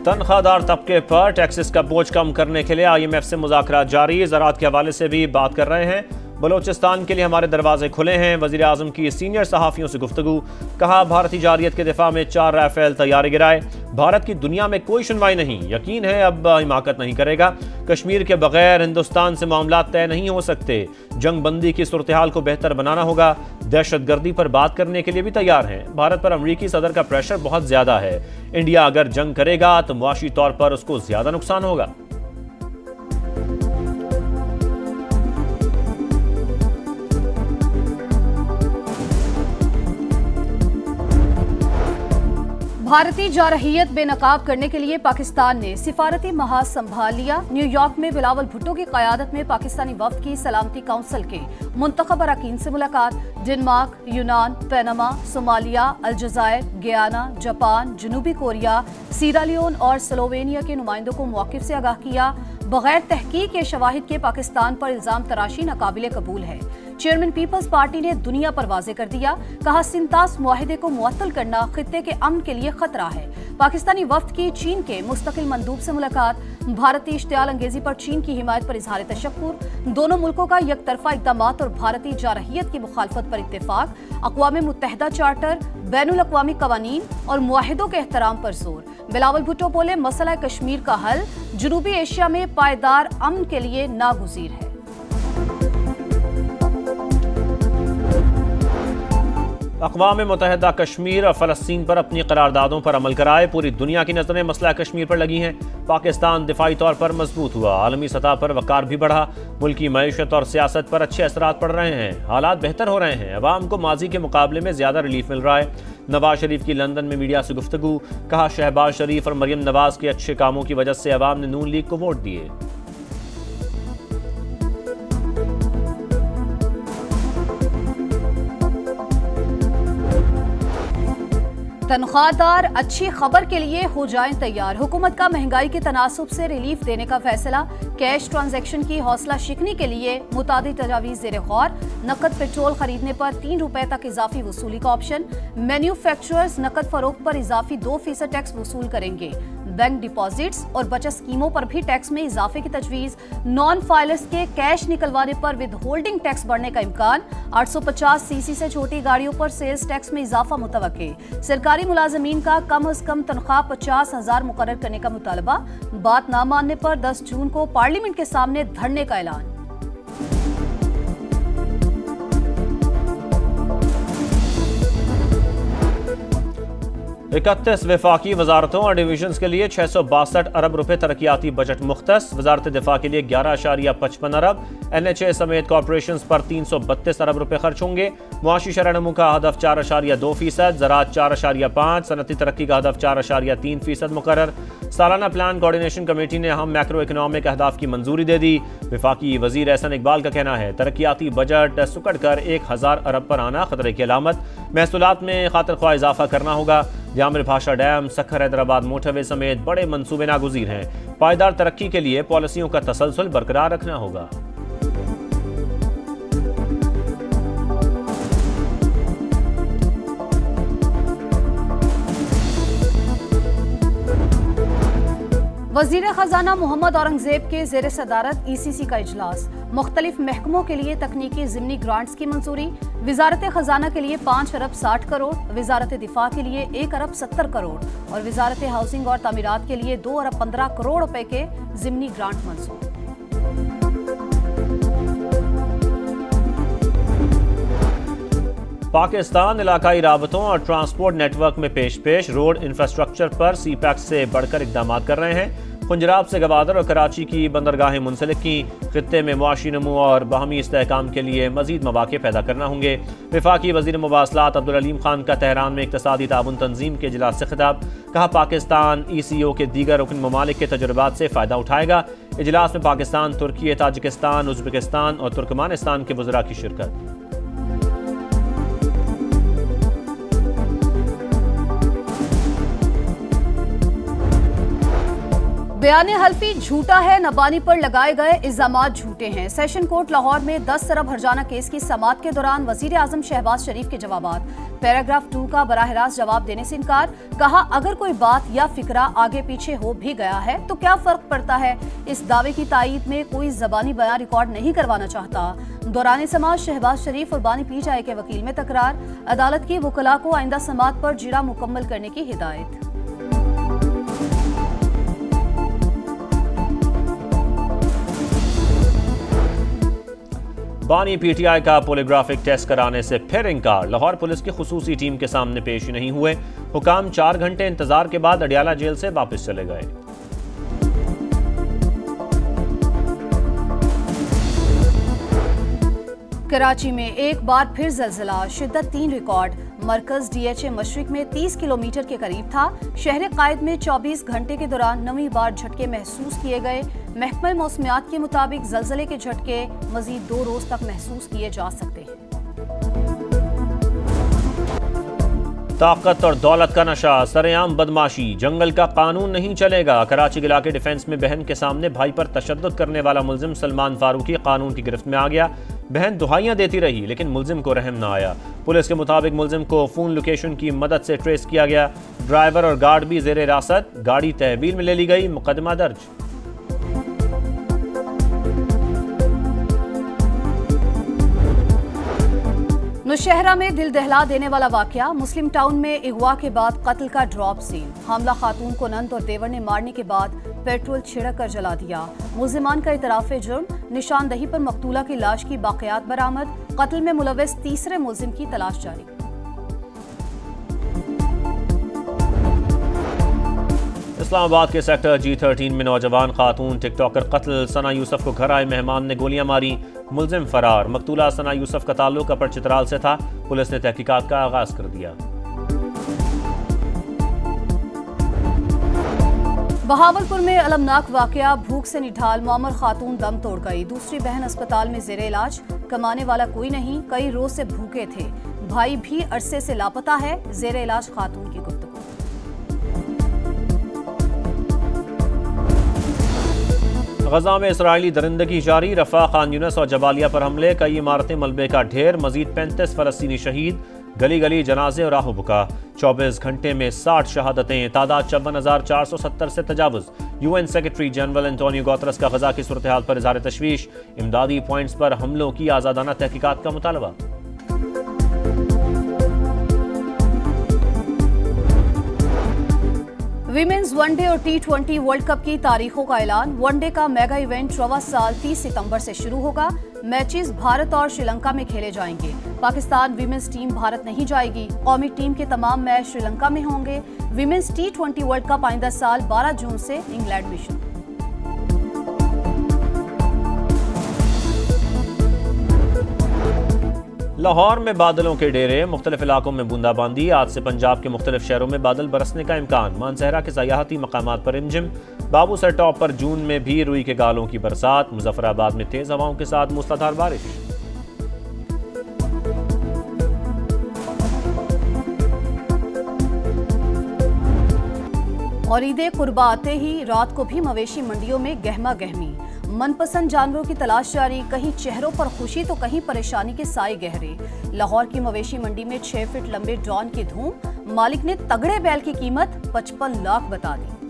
तनख्वाहदार तबके पर टैक्सेस का बोझ कम करने के लिए IMF से मुज़ाकरात जारी। ज़राअत के हवाले से भी बात कर रहे हैं। बलोचिस्तान के लिए हमारे दरवाजे खुले हैं। वज़ीर आज़म की सीनियर सहाफ़ियों से गुफ्तगू। कहा भारतीय जारियत के दिफा में 4 राफेल तैयारे गिराए। भारत की दुनिया में कोई सुनवाई नहीं, यकीन है अब हिमाकत नहीं करेगा। कश्मीर के बगैर हिंदुस्तान से मामला तय नहीं हो सकते। जंग बंदी की सूरत हाल को बेहतर बनाना होगा। दहशतगर्दी पर बात करने के लिए भी तैयार हैं। भारत पर अमरीकी सदर का प्रेशर बहुत ज्यादा है। इंडिया अगर जंग करेगा तो मुआशी तौर पर उसको ज्यादा नुकसान होगा। भारतीय जारहियत बेनकाब करने के लिए पाकिस्तान ने सिफारती महाज संभाल लिया। न्यूयॉर्क में बिलावल भुट्टो की क़यादत में पाकिस्तानी वफ्द की सलामती काउंसिल के मुंतखब अरकान से मुलाकात। डेनमार्क, यूनान, पैनामा, सोमालिया, अलजायर, गयाना, जापान, जनूबी कोरिया, सीरालियोन और स्लोवेनिया के नुमाइंदों को मौक़िफ़ से आगाह किया। बगैर तहकीक या शवाहिद के पाकिस्तान पर इल्जाम तराशी नाकाबिले कबूल है। चेयरमैन पीपल्स पार्टी ने दुनिया पर वाजे कर दिया। कहा सिंतास मुआहिदे को मुअत्तल करना खित्ते के अमन के लिए खतरा है। पाकिस्तानी वफ्द की चीन के मुस्तकिल मंदूब से मुलाकात। भारतीय इश्तियाल अंगेजी पर चीन की हिमायत पर इजहार तशक्कुर। दोनों मुल्कों का यकतरफा इक़दामात और भारतीय जारहियत की मुखालफत पर इत्तेफाक। अक़वाम मुत्तहिदा चार्टर, बैनुल अक़वामी क़वानीन और मुआहिदों के एहतराम पर जोर। बिलावल भुट्टो बोले मसला कश्मीर का हल जनूबी एशिया में पायदार अमन के लिए नागुज़ीर है। अक़वाम मुत्तहिदा कश्मीर और फ़लस्तीन पर अपनी करारदादों पर अमल कराए। पूरी दुनिया की नज़रें मसला कश्मीर पर लगी हैं। पाकिस्तान दिफाई तौर पर मजबूत हुआ। आलमी सतह पर वक़ार भी बढ़ा। मुल्की मईशत और सियासत पर अच्छे असरात पड़ रहे हैं। हालात बेहतर हो रहे हैं। अवाम को माजी के मुकाबले में ज़्यादा रिलीफ मिल रहा है। नवाज शरीफ की लंदन में मीडिया से गुफ्तगू। कहा शहबाज शरीफ और मरियम नवाज के अच्छे कामों की वजह से अवाम ने नून लीग को वोट दिए। तनख्वाहदार अच्छी खबर के लिए हो जाएं तैयार। हुकूमत का महंगाई के तनासुब से रिलीफ देने का फैसला। कैश ट्रांजैक्शन की हौसला शिकनी के लिए मुतादिद तजावीज़ ज़ेर गौर। नकद पेट्रोल खरीदने पर 3 रुपए तक इजाफी वसूली का ऑप्शन। मैन्युफैक्चरर्स नकद फरोख्त पर इजाफी 2% टैक्स वसूल करेंगे। बैंक डिपॉजिट्स और बचत स्कीमों पर भी टैक्स में इजाफे की तजवीज़। नॉन फाइलर्स के कैश निकलवाने पर विद होल्डिंग टैक्स बढ़ने का इम्कान। 850 सीसी से छोटी गाड़ियों पर सेल्स टैक्स में इजाफा मुतवक्के। सरकारी मुलाजमीन का कम अज कम तनख्वाह 50,000 मुकर्रर करने का मुतालबा। बात न मानने पर 10 जून को पार्लियामेंट के सामने धरने का ऐलान। 31 वफाकी वजारतों और डिवीजन्स के लिए 662 अरब रुपए तरक्याती बजट मुख्तस। वजारत दिफा के लिए 11.55 अरब। NHA समेत कॉरपोरेशन पर 332 अरब रुपए खर्च होंगे। मुआशी शरह-ए-नमू का हदफ 4.2%, ज़राअत 4.5%, सनती तरक्की का हदफ 4.3% मुकर्रर। सालाना प्लान कोऑर्डिनेशन कमेटी ने अहम मैक्रो इकनॉमिक अहदाफ की मंजूरी दे दी। वफाकी वजीर एहसन इकबाल का कहना है तरक्याती बजट सुकड़ कर 1000 अरब पर आना खतरे की अलामत। महसूलात में खातिर ख्वाह इजाफा करना होगा। जामिर भाषा डैम, सखर हैदराबाद मोटरवे समेत बड़े मंसूबे नागुज़ीर हैं। पायदार तरक्की के लिए पॉलिसियों का तसलसल बरकरार रखना होगा। वज़ीर ख़जाना मोहम्मद औरंगज़ेब के ज़ेर सदारत ECC का इजलास। मुख्तलिफ महकमों के लिए तकनीकी ज़िमनी ग्रांट्स की मंजूरी। वज़ारत ख़जाना के लिए 5 अरब 60 करोड़, वज़ारत दिफा के लिए 1 अरब 70 करोड़ और वज़ारत हाउसिंग और तामीरात के लिए 2 अरब 15 करोड़ रुपए के ज़िमनी ग्रांट मंजूर। पाकिस्तान इलाकाई राबतों और ट्रांसपोर्ट नेटवर्क में पेश रोड इंफ्रास्ट्रक्चर पर CPEC से बढ़कर इकदाम कर रहे हैं। पंजाब से गवादर और कराची की बंदरगाहें मुंसलिक की। खित्ते में मुआशी नमू और बाहमी इस्तेहकाम के लिए मजीद मौक़े पैदा करना होंगे। वफाकी वज़ीर मुवासलात अब्दुल अलीम खान का तेहरान में इक़्तिसादी ताउन तंजीम के इजलास से खिताब। कहा पाकिस्तान ECO के दीगर रुकन ममालिक के तजुर्बात से फ़ायदा उठाएगा। इजलास में पाकिस्तान, तुर्की, ताजिकिस्तान, उज़्बेकिस्तान और तुर्कमानिस्तान के वज़रा की शिरकत। बयान हल्फी झूठा है, नबानी पर लगाए गए इल्जामात झूठे हैं। सेशन कोर्ट लाहौर में 10 अरब हर्जाना केस की समाअत के दौरान वजीर आजम शहबाज शरीफ के जवाबात। पैराग्राफ 2 का बराह रास्त जवाब देने से इनकार। कहा, अगर कोई बात या फिक्रा आगे पीछे हो भी गया है तो क्या फर्क पड़ता है। इस दावे की तायीद में कोई जबानी बयान रिकॉर्ड नहीं करवाना चाहता। दौरान समाअत शहबाज शरीफ और बानी पीटीआई के वकील में तकरार। अदालत की वकला को आइंदा समाअत पर जिरा मुकम्मल करने की हिदायत। बानी पीटीआई का पोलीग्राफिक टेस्ट कराने से फिर इंकार। लाहौर पुलिस की खुसूसी टीम के सामने पेश नहीं हुए। हुकाम 4 घंटे इंतजार के बाद अडियाला जेल से वापस चले गए। कराची में एक बार फिर जलजिला, शिद्दत 3 रिकॉर्ड। मरकज डीएचए मशरिक में 30 किलोमीटर के करीब था। शहर कायद में 24 घंटे के दौरान 9वीं बार झटके महसूस किए गए। महकमा मौसमियात के मुताबिक जलजले के झटके मजीद 2 रोज तक महसूस किए जा सकते हैं। ताकत और दौलत का नशा, सरेआम बदमाशी, जंगल का कानून नहीं चलेगा। कराची के इलाके डिफेंस में बहन के सामने भाई पर तशद्दुद करने वाला मुल्जिम सलमान फारूकी कानून की गिरफ्त में आ गया। बहन दुहाइयां देती रही लेकिन मुल्जिम को रहम न आया। पुलिस के मुताबिक मुल्जिम को फोन लोकेशन की मदद से ट्रेस किया गया। ड्राइवर और गार्ड भी जेर हिरासत। गाड़ी तहवील में ले ली गई। मुकदमा दर्ज। नौशहरा में दिल दहला देने वाला वाकया। मुस्लिम टाउन में अगवा के बाद कत्ल का ड्रॉप सीन। हमला खातून को नंद और देवर ने मारने के बाद पेट्रोल छिड़क कर जला दिया। मुल्जिमान का इतराफ़े जुर्म। निशानदही पर मकतूला की लाश की बाक़ियात बरामद। कत्ल में मुलव्वस तीसरे मुल्जिम की तलाश जारी। इस्लामाबाद के सेक्टर G13 में नौजवान खातून टिकटॉकर कत्ल। सना यूसुफ को घर आए मेहमान ने गोलियां मारी। मुल्जिम फरार। मकतूला सना यूसुफ का ताल्लुक अपर चित्राल से था। पुलिस ने तहकीकात का आगाज कर दिया। बहावलपुर में अलमनाक वाकया। भूख से निढाल मौमर खातून दम तोड़ गई। दूसरी बहन अस्पताल में जेर इलाज। कमाने वाला कोई नहीं, कई रोज से भूखे थे। भाई भी अरसे से लापता है। जेर इलाज खातून की गुफ्तगू। गजा में इसराइली दरिंदगी जारी। रफा, खान यूनिस और जबालिया पर हमले। कई इमारतें मलबे का ढेर। मजीद 35 फलस्तीनी शहीद। गली गली जनाजे और आहो बुका। 24 घंटे में 60 शहादतें। तादाद 54,470 से तजावुज। UN secretary general Antonio Guterres का गजा की सूरत हाल पर इजहार तशवीश। इमदादी पॉइंट्स पर हमलों की आजादाना तहकीकात का मुतालबा। विमेंस वनडे और T20 वर्ल्ड कप की तारीखों का ऐलान। वनडे का मेगा इवेंट रवा साल 30 सितंबर से शुरू होगा। मैचेस भारत और श्रीलंका में खेले जाएंगे। पाकिस्तान विमेंस टीम भारत नहीं जाएगी। कौमी टीम के तमाम मैच श्रीलंका में होंगे। विमेंस T20 वर्ल्ड कप आइंदा साल 12 जून से इंग्लैंड में शुरू। लाहौर में बादलों के डेरे। मुख्तलिफ इलाकों में बूंदाबांदी। आज से पंजाब के मुख्तलिफ शहरों में बादल बरसने का इम्कान। मानसहरा के सयाहती मकामात पर रिमझिम। बाबूसर टॉप पर जून में भी रुई के गालों की बरसात। मुजफ्फराबाद में तेज हवाओं के साथ मूसलाधार बारिश। और ईद कुर्बा आते ही रात को भी मवेशी मंडियों में गहमा गहमी। मनपसंद जानवरों की तलाश जारी। कहीं चेहरों पर खुशी तो कहीं परेशानी के साए गहरे। लाहौर की मवेशी मंडी में 6 फीट लंबे डॉन की धूम। मालिक ने तगड़े बैल की कीमत 55 लाख बता दी।